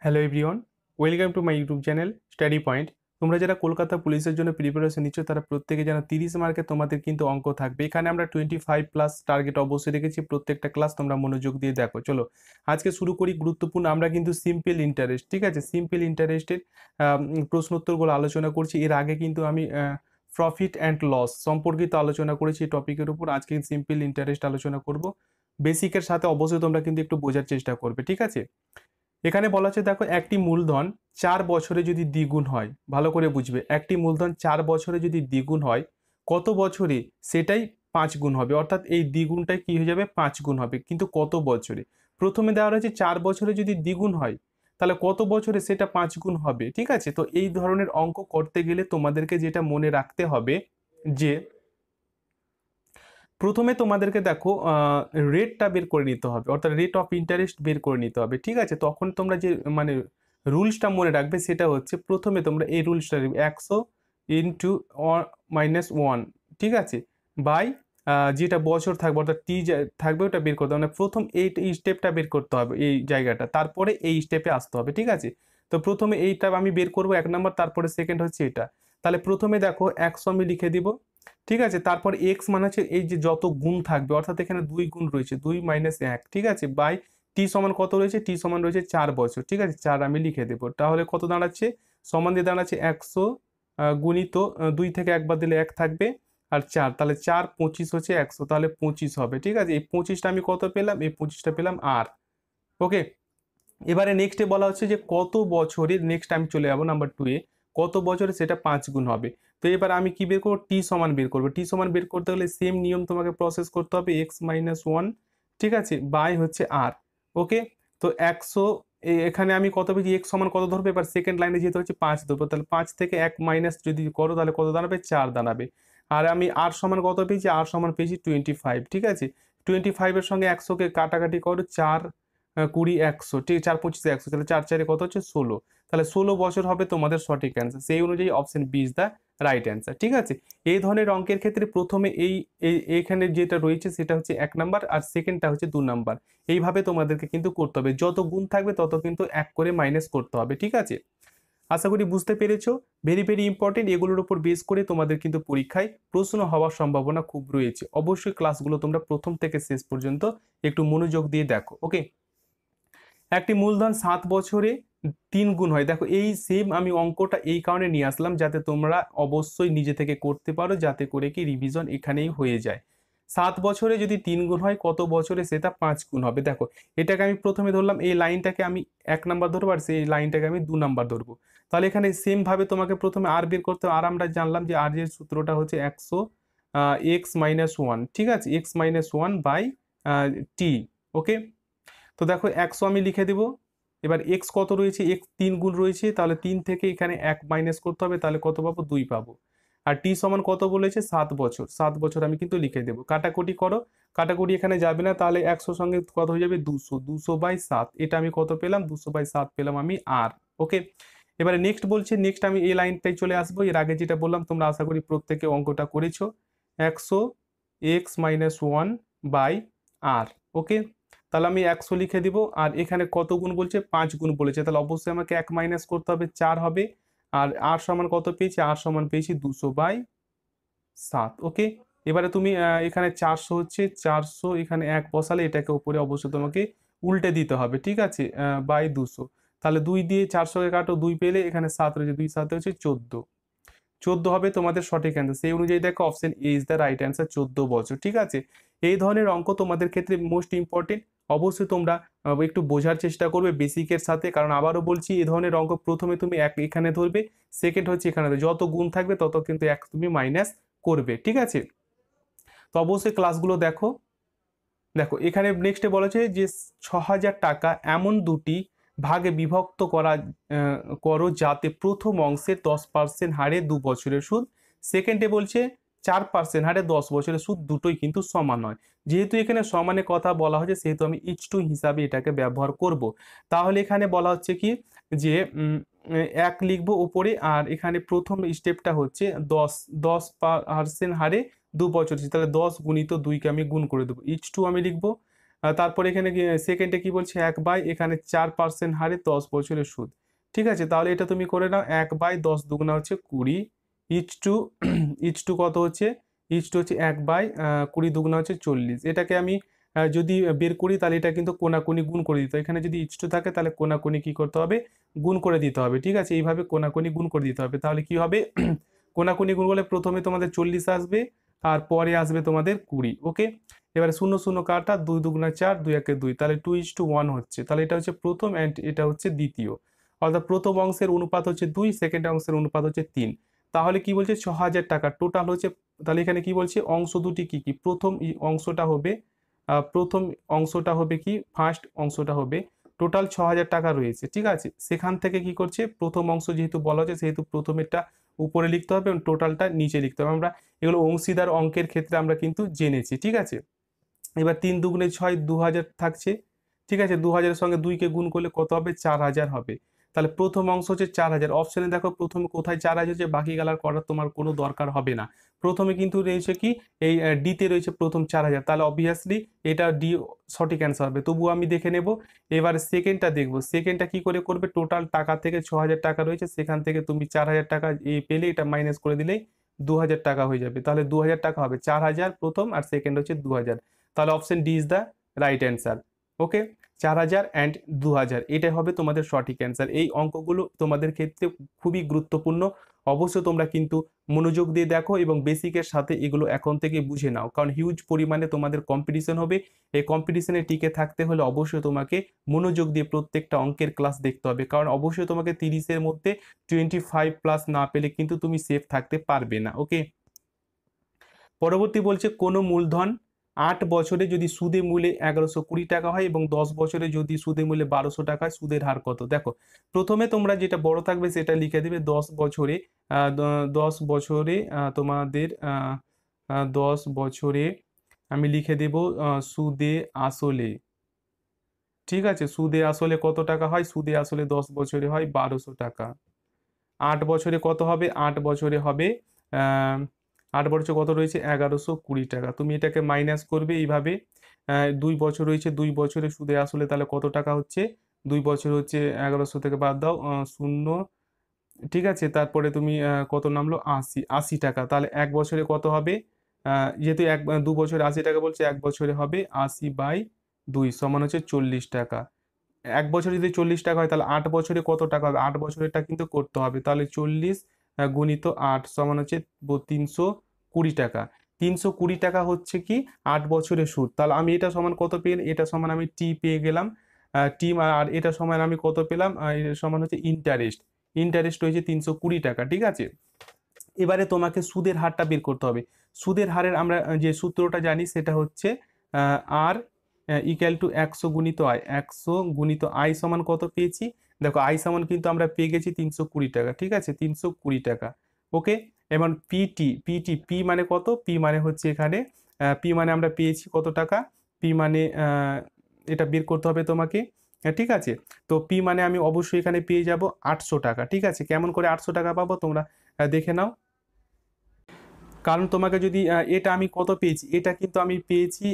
Hello everyone, welcome to my YouTube channel study point. তোমরা যারা কলকাতা পুলিশের জন্য প্রিপারেশন নিচ্ছ তারা প্রত্যেকে যেন 30 মার্কে তোমাদের কিন্তু অঙ্ক থাকবে। এখানে আমরা 25+ টার্গেট অবশ্যই রেখেছি। প্রত্যেকটা ক্লাস তোমরা মনোযোগ দিয়ে দেখো। চলো আজকে শুরু করি। গুরুত্বপূর্ণ আমরা কিন্তু সিম্পল ইন্টারেস্ট, ঠিক আছে, সিম্পল ইন্টারেস্টের প্রশ্নোত্তরগুলো আলোচনা করছি। এর আগে কিন্তু আমি প্রফিট অ্যান্ড লস সম্পর্কিত আলোচনা করেছি এই টপিকের উপর। আজকে সিম্পল ইন্টারেস্ট আলোচনা করব। বেসিকের সাথে অবশ্যই তোমরা কিন্তু একটু বোঝার চেষ্টা করবে, ঠিক আছে। এখানে বলা আছে, দেখো, একটি মূলধন 4 বছরে যদি দ্বিগুণ হয়, ভালো করে বুঝবে, একটি মূলধন 4 বছরে যদি দ্বিগুণ হয়, কত বছরে সেটাই 5 গুণ হবে। অর্থাৎ এই দ্বিগুণটাই কি হয়ে যাবে, 5 গুণ হবে। কিন্তু কত বছরে? প্রথমে দেওয়া রয়েছে 4 বছরে যদি দ্বিগুণ হয়, তাহলে কত বছরে সেটা 5 গুণ হবে, ঠিক আছে। তো এই ধরনের অঙ্ক করতে গেলে তোমাদেরকে যেটা মনে রাখতে হবে যে প্রথমে তোমাদেরকে দেখো রেটটা বের করে নিতে হবে, অর্থাৎ রেট অফ ইন্টারেস্ট বের করে নিতে হবে, ঠিক আছে। তখন তোমরা যে মানে রুলসটা মনে রাখবে সেটা হচ্ছে, প্রথমে তোমরা এই রুলসটা 100 × -1, ঠিক আছে, বাই যেটা বছর থাকবে অর্থাৎ টি থাকবে ওটা বের করতে হবে। মানে প্রথম এই স্টেপটা বের করতে হবে, এই জায়গাটা, তারপরে এই স্টেপে আসতে হবে, ঠিক আছে। তো প্রথমে এইটা আমি বের করব 1 নম্বর, তারপরে সেকেন্ড হচ্ছে এটা। তাহলে প্রথমে দেখো 100 আমি লিখে দিব, ঠিক আছে। তারপর এক্স মানে হচ্ছে এই যে যত গুণ থাকবে, অর্থাৎ এখানে 2 গুণ রয়েছে, 2 - 1, ঠিক আছে, বাই টি সমান কত রয়েছে, টি সমান রয়েছে 4 বছর, ঠিক আছে, 4 আমি লিখে দেবো। তাহলে কত দাঁড়াচ্ছে, সমান দিয়ে দাঁড়াচ্ছে 100 গুণিত 2 থেকে একবার দিলে 1 থাকবে, আর 4, তাহলে 4 25 হচ্ছে 100, তাহলে 25 হবে, ঠিক আছে। এই 25টা আমি কত পেলাম, এই 25টা পেলাম আর। ওকে, এবারে নেক্সটে বলা হচ্ছে যে কত বছরে, নেক্সট আমি চলে যাবো নাম্বার 2-এ, কত বছরে সেটা 5 গুণ হবে। তো এবার আমি কি বের করবো, টি সমান বের করবো। টি সমান বের করতে হলে সেম নিয়ম তোমাকে প্রসেস করতে হবে, x - 1, ঠিক আছে, বাই হচ্ছে আর। ওকে, তো 100, এখানে আমি কত পেয়েছি, এক্স সমান কত ধরবে, এবার সেকেন্ড লাইনে যেহেতু হচ্ছে 5 ধরবো, তাহলে 5 থেকে 1 মাইনাস যদি করো তাহলে কত দাঁড়াবে, 4 দাঁড়াবে। আর আমি আর সমান কত পেয়েছি, আর সমান পেয়েছি 25, ঠিক আছে। 25-এর সঙ্গে 100-কে কাটাকাটি করো, 4 20 100, ঠিক, 4 25 100, তাহলে 4 4 কত হচ্ছে 16। তাহলে 16 বছর হবে তোমাদের সঠিক অ্যান্সার। সেই অনুযায়ী option B is the right answer, ঠিক আছে। এই ধরনের অঙ্কের ক্ষেত্রে প্রথমে এইখানে যেটা রয়েছে সেটা হচ্ছে 1 নাম্বার, আর সেকেন্ডটা হচ্ছে 2 নাম্বার। এইভাবে তোমাদেরকে কিন্তু করতে হবে, যত গুণ থাকবে তত কিন্তু 1 করে মাইনাস করতে হবে, ঠিক আছে। আশা করি বুঝতে পেরেছো। ভেরি ভেরি ইম্পর্টেন্ট, এগুলোর উপর বেস করে তোমাদের কিন্তু পরীক্ষায় প্রশ্ন হওয়ার সম্ভাবনা খুব রয়েছে। অবশ্যই ক্লাসগুলো তোমরা প্রথম থেকে শেষ পর্যন্ত একটু মনোযোগ দিয়ে দেখো। ওকে, একটি মূলধন 7 বছরে 3 গুণ হয়। দেখো, এই সেম আমি অঙ্কটা এই কারণে নিয়ে আসলাম যাতে তোমরা অবশ্যই নিজে থেকে করতে পারো, যাতে করে কি রিভিশন এখানেই হয়ে যায়। 7 বছরে যদি 3 গুণ হয়, কত বছরে সেটা 5 গুণ হবে। দেখো, এটাকে আমি প্রথমে ধরলাম, এই লাইনটাকে আমি 1 নাম্বার ধরবো, আর সেই লাইনটাকে আমি 2 নাম্বার ধরবো। তাহলে এখানে সেম ভাবে তোমাকে প্রথমে আর বের করতে হবে। আর আমরা জানলাম যে আর এর সূত্রটা হচ্ছে 100 x - 1, ঠিক আছে, x - 1/টি। ওকে, তো দেখো 100 আমি লিখে দিব। এবার এক্স কত রয়েছে, এক্স 3 গুণ রয়েছে, তাহলে 3 থেকে এখানে 1 মাইনাস করতে হবে, তাহলে কত পাবো, 2 পাবো। আর টি সমান কত বলেছে, 7 বছর, 7 বছর আমি কিন্তু লিখে দেবো। কাটাকুটি করো, কাটাকুটি এখানে যাবে না, তাহলে 100 সঙ্গে কত হয়ে যাবে, 200, 200/7, এটা আমি কত পেলাম, 200/7 পেলাম আমি আর। ওকে, এবারে নেক্সট বলছে, নেক্সট আমি এই লাইনটাই চলে আসবো। এর আগে যেটা বললাম তোমরা আশা করি প্রত্যেকে অঙ্কটা করেছো, 100 x - 1/আর। ওকে, তাহলে আমি 100 লিখে দিব। আর এখানে কত গুণ বলছে, 5 গুণ বলেছে, তাহলে অবশ্যই আমাকে 1 মাইনাস করতে হবে, 4 হবে। আর আর সমান কত পেয়েছি, আর সমান পেয়েছি 200/7। ওকে, এবারে তুমি এখানে 400 হচ্ছে, 400 এখানে 1 বসালে এটাকে উপরে অবশ্যই তোমাকে উল্টে দিতে হবে, ঠিক আছে, বাই 200। তাহলে 2 দিয়ে 400-কে কাটো, 2 পেলে এখানে 7 রয়েছে, 2 7 হচ্ছে 14, 14 হবে তোমাদের সঠিক অ্যান্সার। সেই অনুযায়ী দেখো option A is the right answer, 14 বছর, ঠিক আছে। এই ধরনের অঙ্ক তোমাদের ক্ষেত্রে মোস্ট ইম্পর্টেন্ট। অবশ্যই তোমরা একটু বোঝার চেষ্টা করবে বেসিকের সাথে, কারণ আবারও বলছি এই ধরনের অঙ্ক প্রথমে তুমি এক এখানে ধরবে, সেকেন্ড হচ্ছে এখানে ধরবে, যত গুণ থাকবে তত কিন্তু এক তুমি মাইনাস করবে, ঠিক আছে। তো অবশ্যই ক্লাসগুলো দেখো। দেখো, এখানে নেক্সটে বলেছে যে 6,000 টাকা এমন দুটি ভাগে বিভক্ত করো যাতে প্রথম অংশের 10% হারে 2 বছরের সুদ, সেকেন্ডে বলছে 4% হারে 10 বছরের সুদ, দুটোই কিন্তু সমান হয়। যেহেতু এখানে সমানের কথা বলা হয়েছে সেহেতু আমি ইচ টু হিসাবে এটাকে ব্যবহার করব। তাহলে এখানে বলা হচ্ছে কি যে 1 লিখবো উপরে, আর এখানে প্রথম স্টেপটা হচ্ছে 10% হারে 2 বছর, তাহলে 10 গুণিত 2কে আমি গুণ করে দেবো, ইচ টু আমি লিখবো। তারপরে এখানে সেকেন্ডে কি বলছে 1/, এখানে 4% হারে 10 বছরের সুদ। ঠিক আছে, তাহলে এটা তুমি করে নাও 1/10 দুগুণা হচ্ছে 20, ইচ টু ইচ টু কত হচ্ছে, ইচ টু হচ্ছে 1/20 দুগুণা হচ্ছে 40। এটাকে আমি যদি বের করি তাহলে এটা কিন্তু কোনাকুনি গুণ করে দিতে হবে। এখানে যদি ইচ টু থাকে তাহলে কোনাকুনি কি করতে হবে, গুণ করে দিতে হবে। ঠিক আছে, এইভাবে কোনাকুনি গুণ করে দিতে হবে। তাহলে কি হবে, কোনাকুনি গুণ করলে প্রথমে তোমাদের 40 আসবে আর পরে আসবে তোমাদের 20। ওকে, এবারে 0 0 কাটা, 2 দুগুণা 4, 2 একে 2, তাহলে 2:1 হচ্ছে। তাহলে এটা হচ্ছে প্রথম অ্যান্ড এটা হচ্ছে দ্বিতীয়, অর্থাৎ প্রথম অংশের অনুপাত হচ্ছে 2, সেকেন্ড অংশের অনুপাত হচ্ছে 3। তাহলে কি বলছে 6000 টাকা টোটাল হচ্ছে। তাহলে এখানে কি বলছে অংশ দুটি কি কি, প্রথম অংশটা হবে প্রথম অংশটা হবে কি, ফার্স্ট অংশটা হবে টোটাল 6000 টাকা রয়েছে। ঠিক আছে, সেখান থেকে কি করছে, প্রথম অংশ যেহেতু বলা হচ্ছে সেহেতু প্রথমেরটা উপরে লিখতে হবে এবং টোটালটা নিচে লিখতে হবে। আমরা এগুলো অংশীদার অঙ্কের ক্ষেত্রে আমরা কিন্তু জেনেছি। ঠিক আছে, এবার 3 দুগুণে 6, 2000 থাকছে। ঠিক আছে, 2000 সঙ্গে 2কে গুণ করলে কত হবে, 4000 হবে। তাহলে প্রথম অংশ হচ্ছে 4000। অপশনে দেখো প্রথমে কোথায় 4000 হচ্ছে, বাকি গেলার করার তোমার কোনো দরকার হবে না। প্রথমে কিন্তু রয়েছে কি, এই ডিতে রয়েছে প্রথম 4000, তাহলে অবভিয়াসলি এটা ডি সঠিক অ্যান্সার হবে। তবুও আমি দেখে নেব। এবার সেকেন্ডটা দেখবো, সেকেন্ডটা কি করে করবে, টোটাল টাকা থেকে 6000 টাকা রয়েছে, সেখান থেকে তুমি 4000 টাকা পেলে এটা মাইনাস করে দিলেই 2000 টাকা হয়ে যাবে। তাহলে 2000 টাকা হবে, 4000 প্রথম আর সেকেন্ড হচ্ছে 2000। তাহলে option D is the right answer. Okay, 4000 and 2000 এটাই হবে তোমাদের সঠিক অ্যান্সার। এই অঙ্কগুলো তোমাদের ক্ষেত্রে খুবই গুরুত্বপূর্ণ। অবশ্যই তোমরা কিন্তু মনোযোগ দিয়ে দেখো এবং বেসিকের সাথে এগুলো এখন থেকে বুঝে নাও, কারণ হিউজ পরিমাণে তোমাদের কম্পিটিশন হবে। এই কম্পিটিশনে টিকে থাকতে হলে অবশ্যই তোমাকে মনোযোগ দিয়ে প্রত্যেকটা অঙ্কের ক্লাস দেখতে হবে, কারণ অবশ্যই তোমাকে 30-এর মধ্যে 25+ না পেলে কিন্তু তুমি সেফ থাকতে পারবে না। ওকে, পরবর্তী বলছে কোনো মূলধন 8 বছরে যদি সুদে মূলে 1120 টাকা হয় এবং 10 বছরে যদি সুদে মূলে 1200 টাকা হয়, সুদের হার কত। দেখো, প্রথমে তোমরা যেটা বড় থাকবে সেটা লিখে দিবে 10 বছরে। 10 বছরে তোমাদের 10 বছরে আমি লিখে দেব সুদে আসলে। ঠিক আছে, সুদে আসলে কত টাকা হয়, সুদে আসলে 10 বছরে হয় 1200 টাকা। 8 বছরে কত হবে, 8 বছরে হবে 8 বছরে কত রয়েছে, 1120 টাকা। তুমি এটাকে মাইনাস করবে এইভাবে। 2 বছর রয়েছে, 2 বছরে সুদে আসলে তাহলে কত টাকা হচ্ছে, 2 বছর হচ্ছে 1100 থেকে বাদ দাও 0। ঠিক আছে, তারপরে তুমি কত নামলো, 80 টাকা। তাহলে 1 বছরে কত হবে, যেহেতু 2 বছরে 80 টাকা বলছে, 1 বছরে হবে 80/2 সমান হচ্ছে 40 টাকা। 1 বছরে যদি 40 টাকা হয় তাহলে 8 বছরে কত টাকা হবে, 8 বছরেরটা কিন্তু করতে হবে। তাহলে 40 গুণিত 8 সমান হচ্ছে 320 টাকা। 320 টাকা হচ্ছে কি 8 বছরের সুদ। তাহলে আমি এটা সমান কত পেয়ে, এটা সমান আমি টি পেয়ে গেলাম, টি, আর এটা সমান আমি কত পেলাম, এটা সমান হচ্ছে ইন্টারেস্ট। ইন্টারেস্ট হয়েছে 320 টাকা। ঠিক আছে, এবারে তোমাকে সুদের হারটা বের করতে হবে। সুদের হারের আমরা যে সূত্রটা জানি সেটা হচ্ছে আর ইকুয়াল টু 100 গুণিত আই। 100 গুণিত আই সমান কত পেয়েছি, দেখো আই সমান কিন্তু আমরা পেয়ে গেছি 320 টাকা। ঠিক আছে, 320 টাকা। ওকে, এবং পি মানে কত, পি মানে হচ্ছে এখানে পি মানে আমরা পেয়েছি কত টাকা, পি মানে এটা বের করতে হবে তোমাকে। ঠিক আছে, তো পি মানে আমি অবশ্যই এখানে পেয়ে যাব 800 টাকা। ঠিক আছে, কেমন করে 800 টাকা পাবো তোমরা দেখে নাও। কারণ তোমাকে যদি এটা আমি কত পেয়েছি, এটা কিন্তু আমি পেয়েছি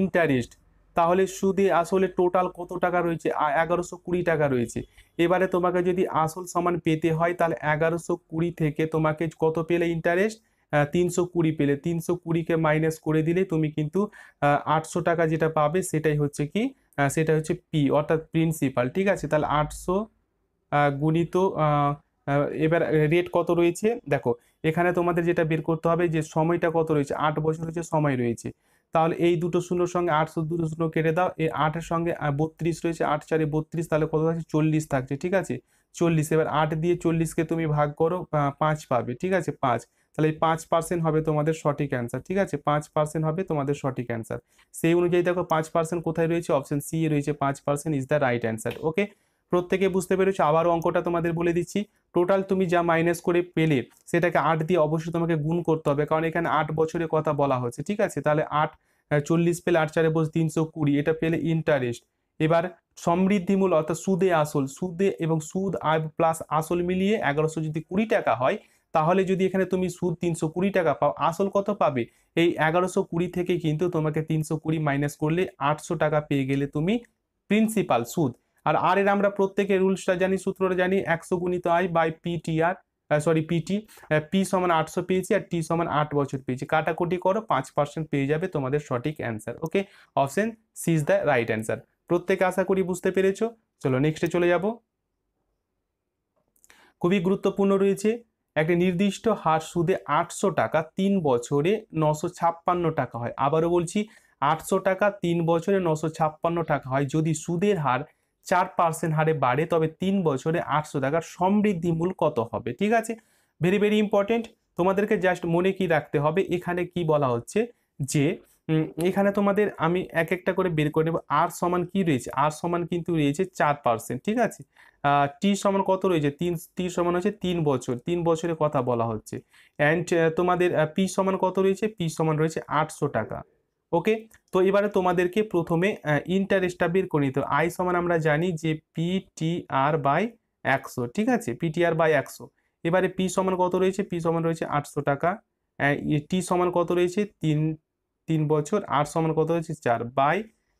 ইন্টারেস্ট। তাহলে সুদে আসলে টোটাল কত টাকা রয়েছে, 1120 টাকা রয়েছে। এবারে তোমাকে যদি আসল সমান পেতে হয় তাহলে 1120 থেকে তোমাকে কত পেলে ইন্টারেস্ট, 320 পেলে। 320কে মাইনাস করে দিলে তুমি কিন্তু 800 টাকা যেটা পাবে সেটাই হচ্ছে কি, সেটা হচ্ছে পি অর্থাৎ প্রিন্সিপাল। ঠিক আছে, তাহলে 800 গুণিত এবার রেট কত রয়েছে দেখো, এখানে তোমাদের যেটা বের করতে হবে যে সময়টা কত রয়েছে, 8 বছর হচ্ছে সময় রয়েছে। তাহলে এই দুটো শূন্যর সঙ্গে 800 দুটো শূন্য কেটে দাও, এই 8-এর সঙ্গে 32 রয়েছে, 8 4 32, তাহলে কত আছে 40 থাকছে। ঠিক আছে, 40। এবার 8 দিয়ে 40কে তুমি ভাগ করো, 5 পাবে। ঠিক আছে, 5। তাহলে এই 5% হবে তোমাদের সঠিক অ্যান্সার। ঠিক আছে, 5% হবে তোমাদের সঠিক অ্যান্সার। সেই অনুযায়ী দেখো 5% কোথায় রয়েছে, অপশন সি এ রয়েছে, 5% ইজ দ্য রাইট অ্যান্সার। ওকে, প্রত্যেকে বুঝতে পেরেছো। আবারও অঙ্কটা তোমাদের বলে দিচ্ছি। টোটাল তুমি যা মাইনাস করে পেলে সেটাকে 8 দিয়ে অবশ্যই তোমাকে গুণ করতে হবে, কারণ এখানে 8 বছরের কথা বলা হয়েছে। ঠিক আছে, তাহলে 8 40 পেলে 8 4 320, এটা পেলে ইন্টারেস্ট। এবার সমৃদ্ধিমূল অর্থাৎ সুদে আসল, সুদে এবং সুদ আর প্লাস আসল মিলিয়ে 1120 টাকা হয়, তাহলে যদি এখানে তুমি সুদ 320 টাকা পাও, আসল কত পাবে? এই 1120 থেকে কিন্তু তোমাকে 320 মাইনাস করলে 800 টাকা পেয়ে গেলে তুমি প্রিন্সিপাল সুদ। আর এর আমরা প্রত্যেকে রুলসটা জানি, সূত্রটা জানি, 100 গুণিত I by PTR, sorry PT, P সমান 800 পেয়েছি আর টি সমান 8 বছর পেয়েছি, কাটাকুটি করো 5% পেয়ে যাবে তোমাদের সঠিক answer. Okay, option C is the right answer. প্রত্যেকে আশা করি বুঝতে পেরেছো। চলো নেক্সটে চলে যাব। খুবই গুরুত্বপূর্ণ রয়েছে, একটি নির্দিষ্ট হার সুদে 800 টাকা 3 বছরে 956 টাকা হয়। আবারও বলছি, 800 টাকা 3 বছরে 956 টাকা হয়। যদি সুদের হার 4% হারে বাড়ে তবে 3 বছরে 800 টাকার সমৃদ্ধি মূল কত হবে? ঠিক আছে, ভেরি ভেরি ইম্পর্টেন্ট। তোমাদেরকে জাস্ট মনে কি রাখতে হবে, এখানে কি বলা হচ্ছে যে এখানে তোমাদের আমি এক একটা করে বের করে নেব। আর সমান কি রয়েছে? আর সমান কিন্তু রয়েছে 4%, ঠিক আছে। টি সমান কত রয়েছে? টি সমান হচ্ছে 3 বছর, 3 বছরের কথা বলা হচ্ছে। অ্যান্ড তোমাদের পি সমান কত রয়েছে? পি সমান রয়েছে 800 টাকা। ওকে, তো এবারে তোমাদেরকে প্রথমে ইন্টারেস্টটা বের করে নিতে হবে। আই সমান আমরা জানি যে পিটিআর বাই 100, ঠিক আছে, পিটিআর বাই 100। এবারে পি সমান কত রয়েছে? পি সমান রয়েছে 800 টাকা। টি সমান কত রয়েছে? 3 বছর। আর সমান কত হয়েছে? 4 বাই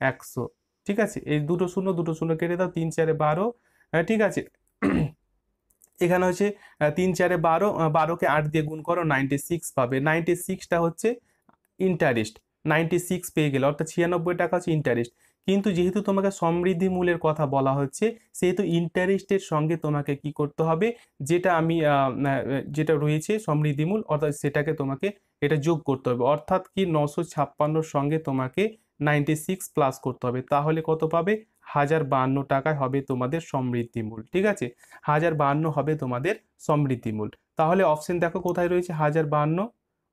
100, ঠিক আছে। এই দুটো শূন্য কেটে দাও, 3 4 12, ঠিক আছে। এখানে হচ্ছে 3 4 12, 12কে 8 দিয়ে গুণ করো, 96 পাবে। 96টা হচ্ছে ইন্টারেস্ট, 96 পেয়ে গেলে, অর্থাৎ 96 টাকা হচ্ছে ইন্টারেস্ট। কিন্তু যেহেতু তোমাকে সমৃদ্ধি মূলের কথা বলা হচ্ছে, সেহেতু ইন্টারেস্টের সঙ্গে তোমাকে কি করতে হবে, যেটা আমি যেটা রয়েছে সমৃদ্ধি মূল, অর্থাৎ সেটাকে তোমাকে এটা যোগ করতে হবে। অর্থাৎ কি 956 সঙ্গে তোমাকে 96 প্লাস করতে হবে, তাহলে কত পাবে? 1052 টাকায় হবে তোমাদের সমৃদ্ধি মূল, ঠিক আছে। 1052 হবে তোমাদের সমৃদ্ধি মূল। তাহলে অপশন দেখো কোথায় রয়েছে 1052,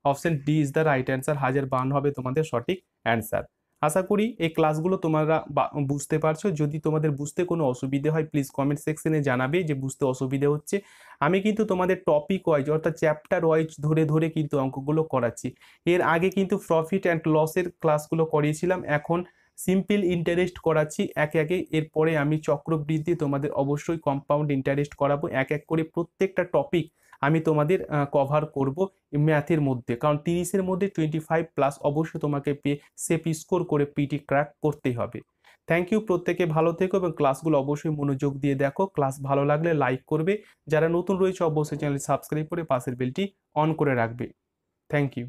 option D is the right answer. 1052 হবে তোমাদের সঠিক অ্যান্সার। আশা করি এই ক্লাসগুলো তোমরা বুঝতে পারছো। যদি তোমাদের বুঝতে কোনো অসুবিধে হয় প্লিজ কমেন্ট সেকশনে জানাবে যে বুঝতে অসুবিধে হচ্ছে। আমি কিন্তু তোমাদের টপিক ওয়াইজ অর্থাৎ চ্যাপ্টার ওয়াইজ ধরে ধরে কিন্তু অঙ্কগুলো করাচ্ছি। এর আগে কিন্তু প্রফিট অ্যান্ড লসের ক্লাসগুলো করিয়েছিলাম, এখন সিম্পল ইন্টারেস্ট করাচ্ছি একে একে। এরপরে আমি চক্রবৃদ্ধি, তোমাদের অবশ্যই কম্পাউন্ড ইন্টারেস্ট করাবো। এক এক করে প্রত্যেকটা টপিক আমি তোমাদের কভার করব ম্যাথের মধ্যে, কারণ 30-এর মধ্যে 25 প্লাস অবশ্যই তোমাকে সেফ স্কোর করে পিটি ক্র্যাক করতেই হবে। থ্যাংক ইউ, প্রত্যেকে ভালো থেকো এবং ক্লাসগুলো অবশ্যই মনোযোগ দিয়ে দেখো। ক্লাস ভালো লাগলে লাইক করবে, যারা নতুন রয়েছে অবশ্যই চ্যানেল সাবস্ক্রাইব করে পাশের বেলটি অন করে রাখবে। Thank you.